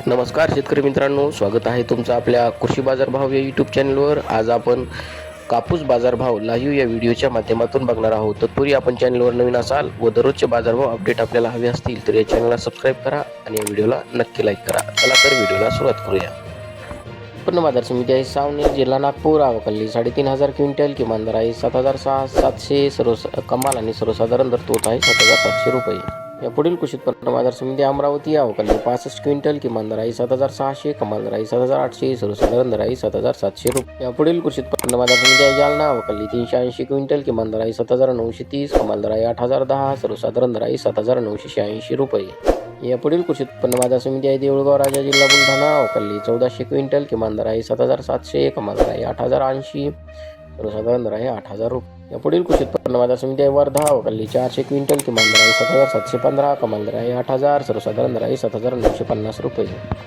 नमस्कार शेतकरी मित्रांनो, स्वागत आहे तुमचं आपल्या कृषी बाजारभाव या यूट्यूब चॅनलवर। आज आपण कापूस बाजारभाव लाईव्ह या व्हिडिओच्या माध्यमातून बघणार आहोत। तत्पूर्वी आपण चॅनलवर नवीन असाल व दररोजचे बाजारभाव अपडेट आपल्याला हवे असतील तर या चॅनलला सबस्क्राईब करा आणि या व्हिडिओला नक्की लाईक करा। चला तर व्हिडिओला सुरुवात करूया। उत्पन्न बाजार समिती आहे सावनेर, जिल्हा नागपूर। आवकली 3,500 क्विंटल, किमान दर आहे 7,700, कमाल आणि सर्वसाधारण दर तोच आहे 7,700 रुपये। या पुढील कृषी उत्पन्न बाजार समिती अमरावती, आवकली 65 क्विंटल, किमान दर आहे 7,600, कमाल दर आहे 7,800, सर्वसाधारण दर आहे 7,700 रुपये। या पुढील कृषी उत्पन्न बाजार समिती आहे जालना, आवकली 380 क्विंटल, किमान दर आहे 7,930, कमाल दर आहे 8,010, सर्वसाधारण दर आहे 7,986 रुपये। या पुढील कृषी उत्पन्न बाजार समिती आहे देऊळगाव राजा, जिल्हा बुलढाणा, आवकली 1400 क्विंटल, किमान दर आहे 7,700, कमाल दर आहे 8,080, सर्वसाधारण दर आहे 8,000 रुपये। या पुढील कृषी उत्पन्न बाजार समिती आहे वर्धा, आवकली 400 क्विंटल, किमान दर आहे 7,715, कमाल दर आहे 8,000, सर्वसाधारण दर आहे 7,950 रुपये।